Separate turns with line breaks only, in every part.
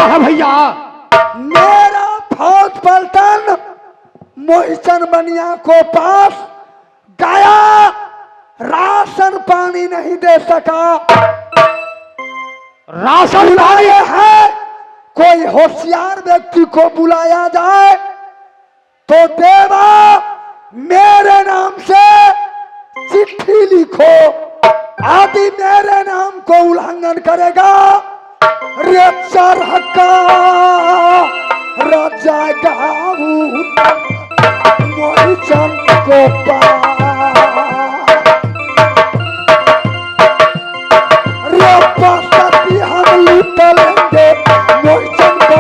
है भैया?
मेरा फौज पलटन मोहिचन बनिया को पास गया, राशन पानी नहीं दे सका।
राशन पानी
है, कोई होशियार व्यक्ति को बुलाया जाए तो देवा मेरे नाम से चिट्ठी लिखो, आदि मेरे नाम को उल्लंघन करेगा रेचर हक्का राजा मोहिचन को हम लूट लेंगे मोहिचन को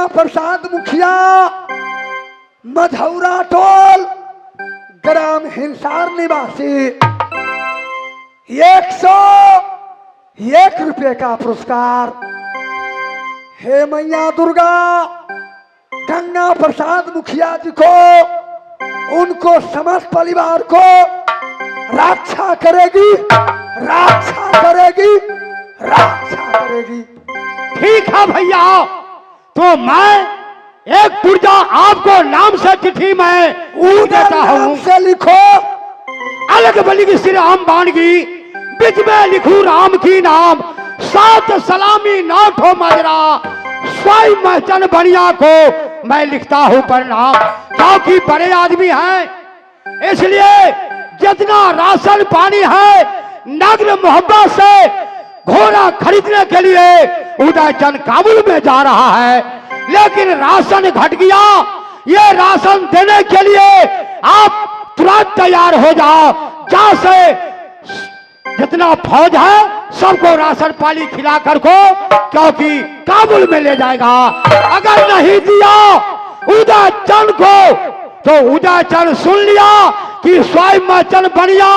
प्रसाद मुखिया मझौरा टोल ग्राम हिंसार निवासी 101 रुपए का पुरस्कार। हे मैया दुर्गा गंगा प्रसाद मुखिया जी को, उनको समस्त परिवार को रक्षा करेगी, रक्षा करेगी, रक्षा करेगी।
ठीक है भैया, तो मैं एक पुर्जा आपको नाम से चिट्ठी मैं देता हूँ
से लिखो।
अलग बलिग श्री राम बाणगी, बीच में लिखू राम की नाम, सात सलामी नाठो मजरा, स्वाई महचन बनिया को मैं लिखता हूँ प्रणाम। क्योंकि बड़े आदमी हैं, इसलिए जितना राशन पानी है नगर मोहब्बत से घोड़ा खरीदने के लिए उदयचंद काबुल में जा रहा है, लेकिन राशन घट गया। ये राशन देने के लिए आप तुरंत तैयार हो जाओ, जहां से जितना फौज है सबको राशन पानी खिला कर को, क्योंकि काबुल में ले जाएगा। अगर नहीं दिया उदयचंद को तो उदयचंद सुन लिया कि स्वयं महचन बनिया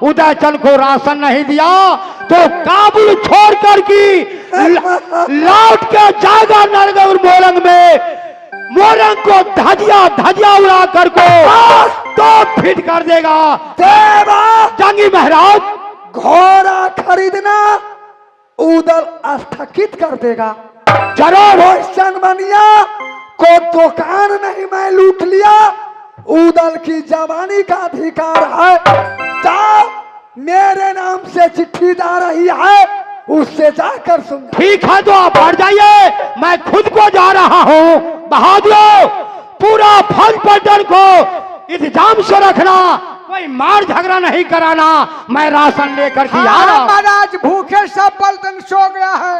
उदयचंद को राशन नहीं दिया तो काबुल छोड़ कर की लौट के जाएगा नरगौर मोरंग में, मोरंग को धजिया धजिया उड़ा कर को तो फिट कर देगा।
देवा
जंगी महाराज
घोड़ा खरीदना उधर स्थगित कर देगा।
जरूर
मोहिचन बनिया को दुकान नहीं मैं लूट लिया, उदल की जवानी का अधिकार है। जाओ मेरे नाम से चिट्ठी जा रही है, उससे जाकर सुन।
ठीक है, तो आप हट जाइए, मैं खुद को जा रहा हूँ। बहादुर पूरा फौज पलटन को इंतजाम से रखना, कोई मार झगड़ा नहीं कराना, मैं राशन लेकर के आ रहा हूं।
महाराज भूखे सब पलटन सो गया है।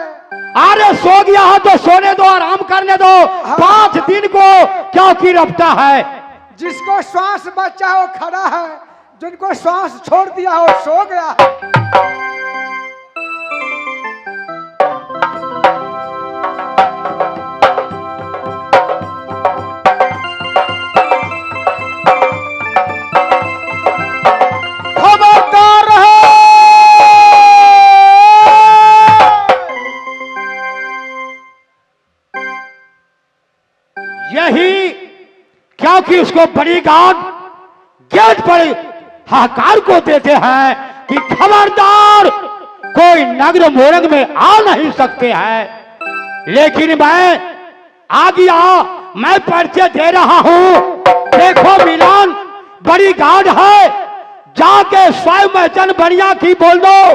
अरे सो गया है तो सोने दो, आराम करने दो। 5 दिन को क्या की रफ्ता है।
जिसको श्वास बचा है वो खड़ा है, जिनको श्वास छोड़ दिया है वो सो गया है।
यही क्योंकि उसको बड़ी गार्ड गेट पर हाहाकार को देते हैं कि खबरदार कोई नगर मोरंग में आ नहीं सकते हैं। लेकिन मैं आ गया, मैं परिचय दे रहा हूं। देखो मिलान बड़ी गार्ड है, जाके स्वयं महचन बनिया की बोल दो,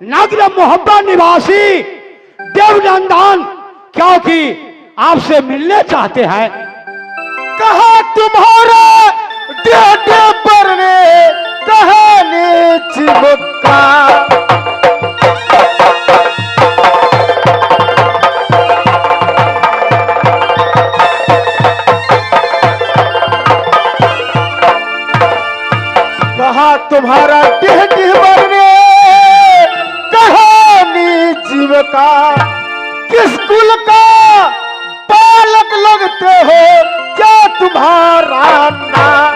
नगर मोहब्बत निवासी देवनंदन, क्योंकि आपसे मिलने चाहते हैं।
कहा तुम्हारा डेटे पर ने कहने चिपका। कहा तुम्हारा डेटे पर ने कहने चिपका। किस कुल का बालक लगते हो क्या तुम्हारा नाम।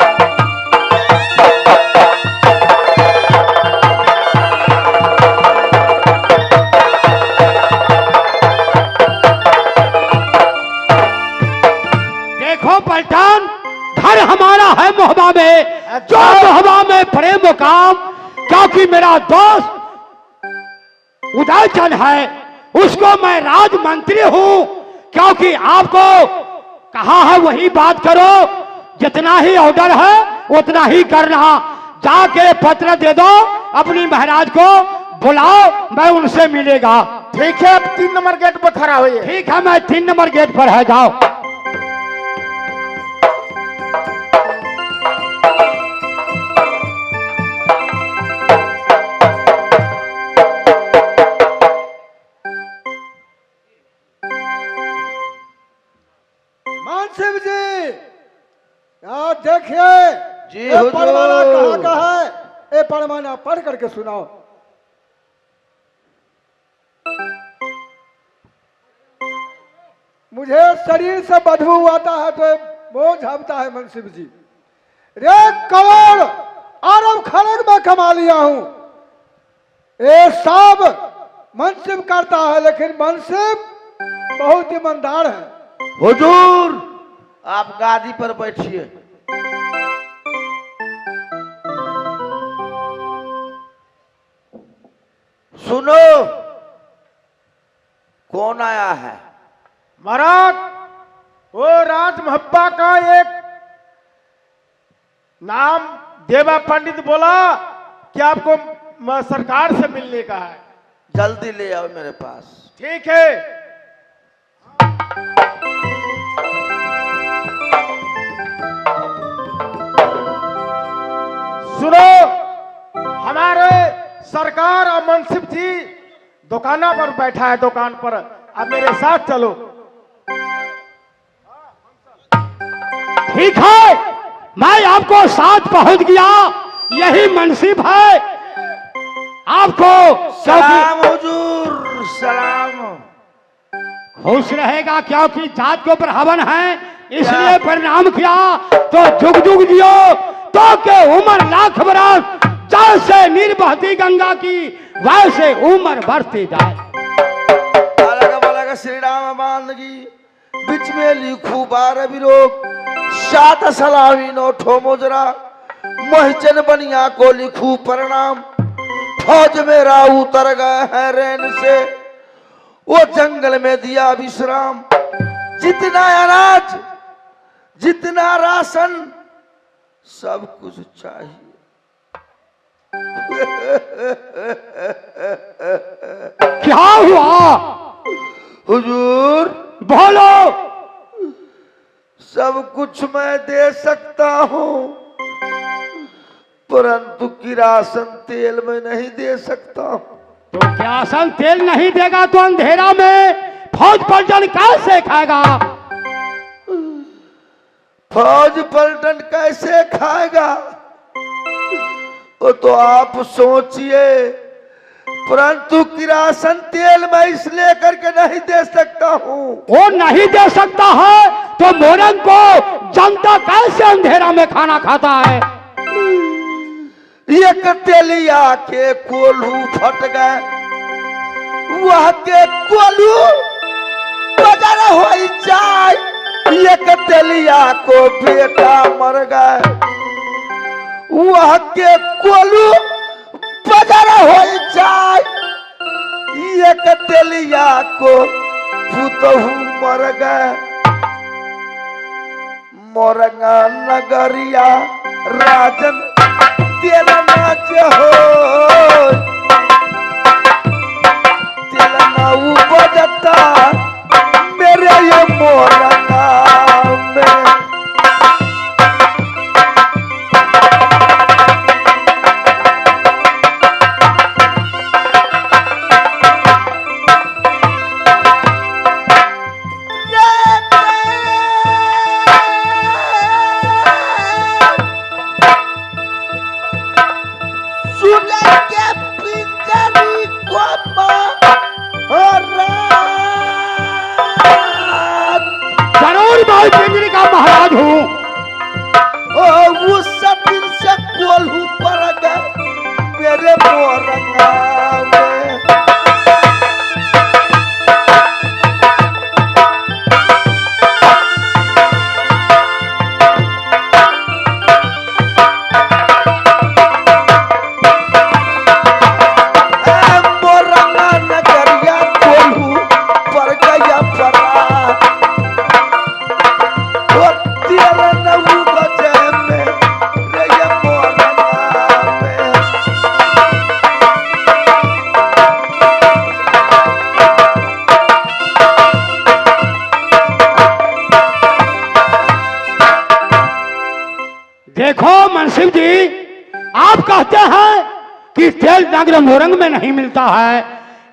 देखो पलटन, घर हमारा है मोहबा में, जो मोहबा में पड़े मुकाम, क्योंकि मेरा दोस्त उदयचंद है, उसको मैं राजमंत्री हूं। क्योंकि आपको कहा है वही बात करो, जितना ही ऑर्डर है उतना ही करना। जाके पत्र दे दो, अपनी महाराज को बुलाओ, मैं उनसे मिलेगा।
ठीक है, अब 3 नंबर गेट पर खड़ा हुई।
ठीक है, मैं 3 नंबर गेट पर है, जाओ।
मानसिंह जी, यहाँ देखिए
जी
ये
हुजूर।
परवाना कहाँ का है? ये परवाना पढ़ करके सुनाओ। मुझे शरीर से बदबू आता है तो वो झपता है मनसिब जी। रे करोड़ अरब खरब में कमा लिया हूं, ये सब मनसिब करता है, लेकिन मनसिब बहुत ईमानदार है।
हुजूर, आप गादी पर बैठिए। सुनो, कौन आया है?
महाराज, वो राज महब्बा का एक नाम देवा पंडित बोला कि आपको सरकार से मिलने का है।
जल्दी ले आओ मेरे पास।
ठीक है। सुनो, हमारे सरकार और मनसिब जी दुकाना पर बैठा है, दुकान पर। अब मेरे साथ चलो।
ठीक है, मैं आपको साथ पहुंच गया, यही मनसिब है आपको।
सलाम हुजूर, सलाम।
खुश रहेगा, क्योंकि जात के ऊपर हवन है, इसलिए प्रणाम किया। तो जुग जुग जियो, तो के उम्र लाख बरस, जैसे नीर बहती गंगा की वैसे उम्र बढ़ती जाए।
अलग श्री राम बांधगी बीच में लिखू 12 विरोग, 7 सलामी 9 ठो मुजरा, महचन बनिया को लिखू प्रणाम। फौज मेरा उतर गए हैं रैन से, वो जंगल में दिया विश्राम। जितना अनाज जितना राशन सब कुछ चाहिए।
क्या हुआ
हुजूर,
बोलो।
सब कुछ मैं दे सकता हूं, परंतु किरासन तेल में नहीं दे सकता हूं।
तो किरासन तेल नहीं देगा तो अंधेरा में फौज पलटन कैसे खाएगा?
फौज पलटन कैसे खाएगा वो तो आप सोचिए, परंतु किरासन तेल मैं इसलिए करके नहीं दे सकता हूं।
वो नहीं दे सकता है तो मोरंग को जनता कैसे अंधेरा में खाना खाता है?
एक तेलिया के कोल्हू फट गए, वह के कोल्हू बजर हो जाए। एक तेलिया को बेटा मर गए, वह के कोल्हू बजर हो जाए। एक तेलिया को पुतहू मर गए, मोरंगा नगरिया राजन तेरा नाच हो, तेरा नाऊ बजता मेरे ये
तेल नगर मोरंग में नहीं मिलता है।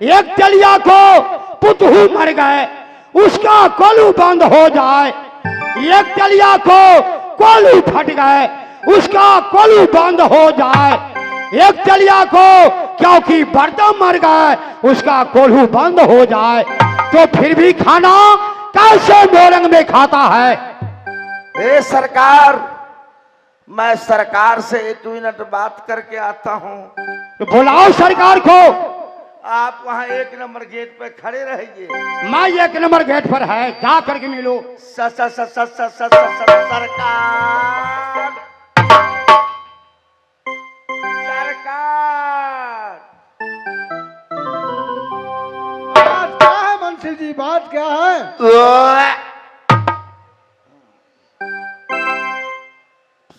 एक तेलिया को पुतहू मर गए, उसका कोलू बंद हो जाए। एक तेलिया को कोलू फट गए, उसका कोलू बंद हो जाए। एक तेलिया को क्योंकि बर्तन मर गए, उसका कोल्हू बंद हो जाए। तो फिर भी खाना कैसे मोरंग में खाता है?
हे सरकार, मैं सरकार से 1 मिनट बात करके आता हूँ।
तो बुलाओ सरकार को।
आप वहाँ 1 नंबर गेट पे खड़े रहिए।
मैं 1 नंबर गेट पर है, जा करके मिलो।
सरकार,
बात क्या है मुंशी जी, बात क्या है?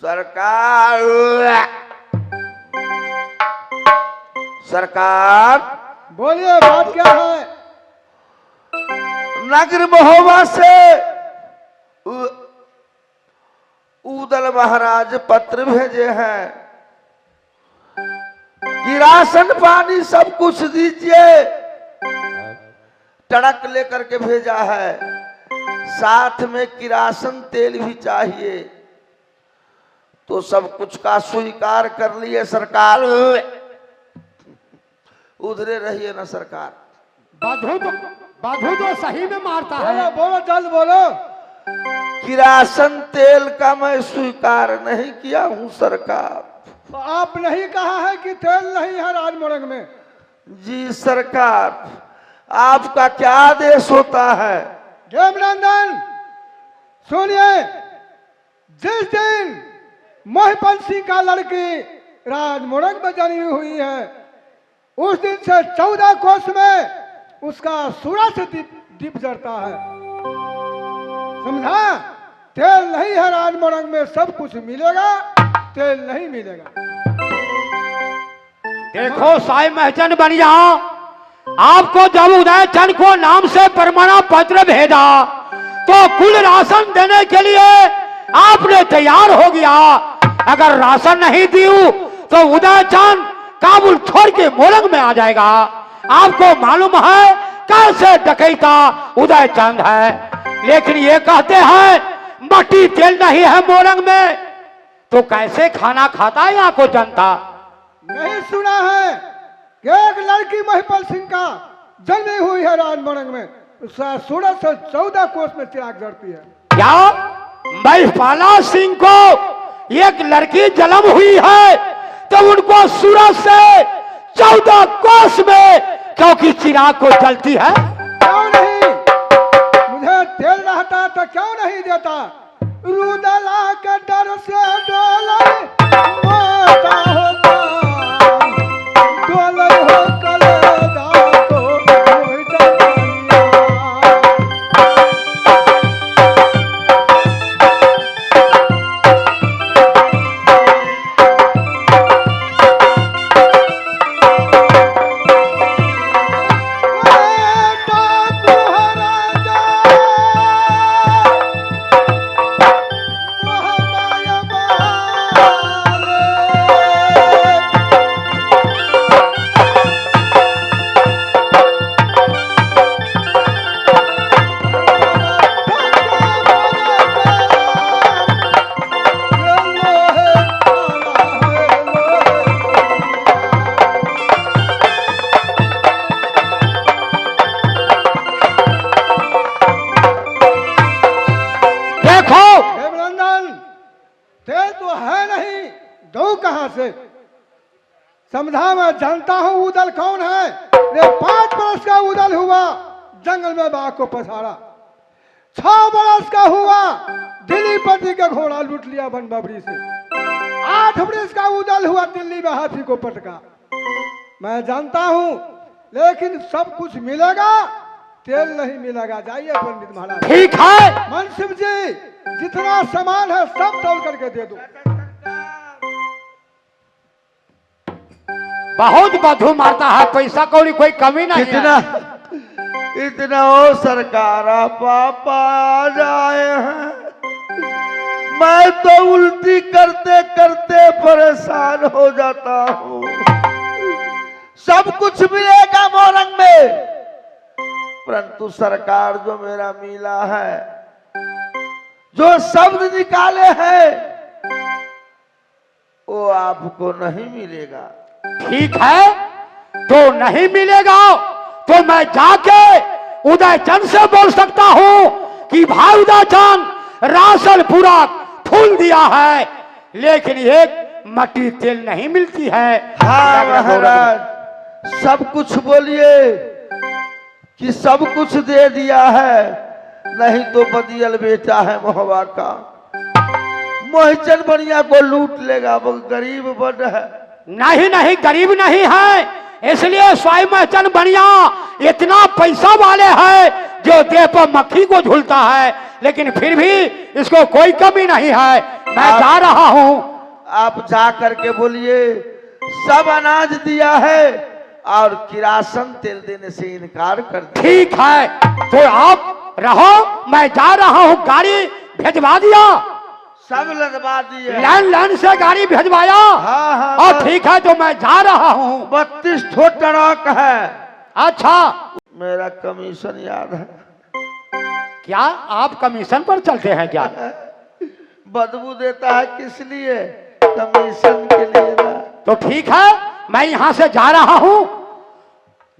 सरकार, सरकार,
बोलिए, बात क्या है?
नगर महोबा से उदल महाराज पत्र भेजे हैं कि राशन पानी सब कुछ दीजिए। टड़क लेकर के भेजा है, साथ में किरासन तेल भी चाहिए। तो सब कुछ का स्वीकार कर लिए सरकार। उधरे रहिए ना सरकार।
बाधू तो सही में मारता
बोलो
है।
बोलो, जल्द बोलो।
किरासन तेल का मैं स्वीकार नहीं किया हूं सरकार।
तो आप नहीं कहा है कि तेल नहीं है राजमोरंग में?
जी सरकार, आपका क्या आदेश होता है?
देवनंदन सुनिए, जिस दिन महिपल सिंह का लड़की राजमोरंग में जनी हुई है, उस दिन से 14 कोस में उसका सूरज से दीप जलता है, समझा? तेल नहीं है राजमोरंग में, सब कुछ मिलेगा, तेल नहीं मिलेगा।
देखो साई महचन बनिया, आपको जब उदय चंद को नाम से प्रमाण पत्र भेजा तो कुल राशन देने के लिए आपने तैयार हो गया। अगर राशन नहीं दियो तो उदय चंद काबुल छोड़ के मोरंग में आ जाएगा। आपको मालूम है कैसे डकैता उदय चंद है, लेकिन ये कहते हैं मट्टी तेल नहीं है मोरंग में, तो कैसे खाना खाता है यहाँ को जनता?
नहीं सुना है कि एक लड़की महिपल सिंह का जन्मी हुई है राजमोरंग में, उसका सूरज से 14 कोस में चिराग जड़ती है।
क्या महिपाला सिंह को एक लड़की जन्म हुई है तो उनको सूरज से 14 कोस में क्योंकि चिराग को जलती है?
क्यों नहीं? मुझे तेल रहता तो क्यों नहीं देता? रुदला के डर से डोले मोटा होता, डोले हो कलेजा तो मोहि जवानिया। समझा, मैं जानता हूं उदल कौन है। ये 5 बरस का उदल हुआ, जंगल में बाघ को पसारा। 6 बरस का हुआ, दिल्ली पति का घोड़ा लूट लिया बन बबरी से। 8 बरस का उदल हुआ, दिल्ली में हाथी को पटका। मैं जानता हूं, लेकिन सब कुछ मिलेगा, तेल नहीं मिलेगा। जाइए पंडित महाराज।
ठीक है
मनसिफ जी, जितना सामान है सब तोल करके दे दो।
बहुत बधू मारता है, पैसा कौड़ी कोई कमी नहीं
इतना
है।
इतना हो सरकार, पापा आ जाए हैं। मैं तो उल्टी करते करते परेशान हो जाता हूँ। सब कुछ मिलेगा मोरंग में, परंतु सरकार जो मेरा मिला है, जो शब्द निकाले हैं, वो आपको नहीं मिलेगा।
ठीक है, तो नहीं मिलेगा तो मैं जाके उदयचंद से बोल सकता हूं कि भाई उदयचंद राशन पूरा फूल दिया है, लेकिन एक मट्टी तेल नहीं मिलती है।
हाँ महाराज, सब कुछ बोलिए कि सब कुछ दे दिया है, नहीं तो बदियल बेटा है मोहबा का, मोहचन बढ़िया को लूट लेगा, वो गरीब बड़ है।
नहीं नहीं, गरीब नहीं है, इसलिए स्वाई महचन बढ़िया इतना पैसा वाले हैं जो देह पर मक्खी को झूलता है, लेकिन फिर भी इसको कोई कमी नहीं है। मैं जा रहा हूं।
आप जा करके बोलिए सब अनाज दिया है और किरासन तेल देने से इनकार कर दिया।
ठीक है, तो आप रहो, मैं जा रहा हूं। गाड़ी भेजवा दिया,
सब लदवा दिए।
लाइन से गाड़ी भेजवाया।
हाँ हाँ,
और ठीक है, तो मैं जा रहा हूं।
32 ठो ट्रक है।
अच्छा,
मेरा कमीशन याद है।
क्या आप कमीशन पर चलते हैं क्या?
बदबू देता है किस लिए? कमीशन के लिए ना।
तो ठीक है, मैं यहां से जा रहा हूं।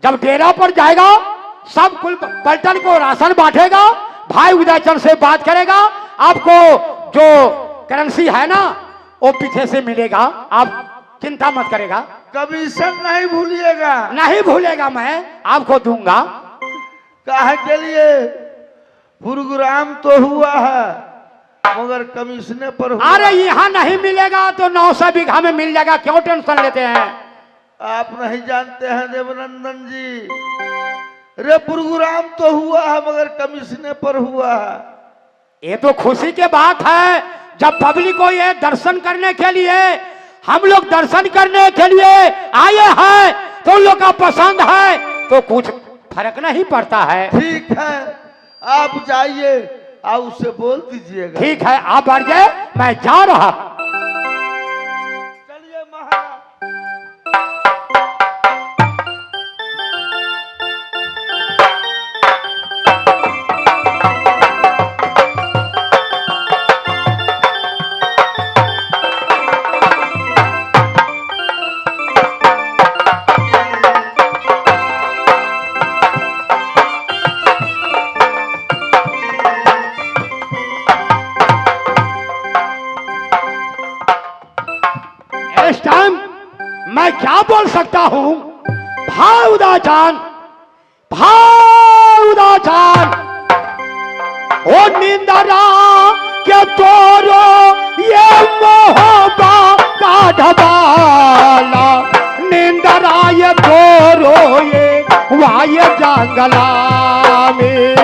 जब डेरा पर जाएगा, सब कुल पलटन को राशन बांटेगा, भाई उदयचंद से बात करेगा, आपको जो करेंसी है ना वो पीछे से मिलेगा, आप चिंता मत करेगा।
कमीशन नहीं भूलिएगा।
नहीं भूलेगा, मैं आपको दूंगा।
काहे के लिए? प्रोग्राम तो हुआ है, मगर कमीशने पर हुआ।
अरे यहाँ नहीं मिलेगा तो 900 बीघा में मिल जाएगा, क्यों टेंशन लेते हैं?
आप नहीं जानते हैं देवनंदन जी, रे प्रोग्राम तो हुआ है मगर कमीशने पर हुआ है।
ये तो खुशी की बात है, जब पब्लिक को ये दर्शन करने के लिए, हम लोग दर्शन करने के लिए आए हैं, तो उन लोग का पसंद है तो कुछ फर्क नहीं पड़ता है।
ठीक है, आप जाइए, आप उससे बोल दीजिएगा।
ठीक है, आप बढ़ जाए, मैं जा रहा।
चलिए महाराज।
इस टाइम मैं क्या बोल सकता हूं? भाई उदयचंद, भाई उदयचंद, ओ निंदरा के तोरो ये मोहबा का ढबाला, निंदरा ये तोरो ये वाय जंगला में।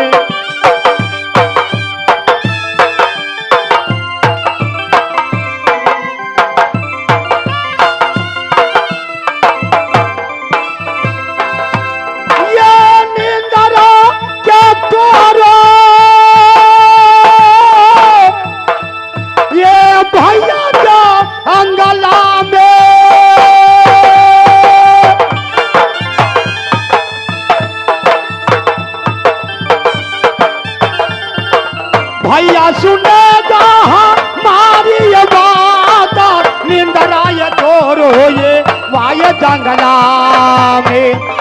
भैया सुनेगा हमारी बात, निंदरा ये तोरो ये वाय जंगला में।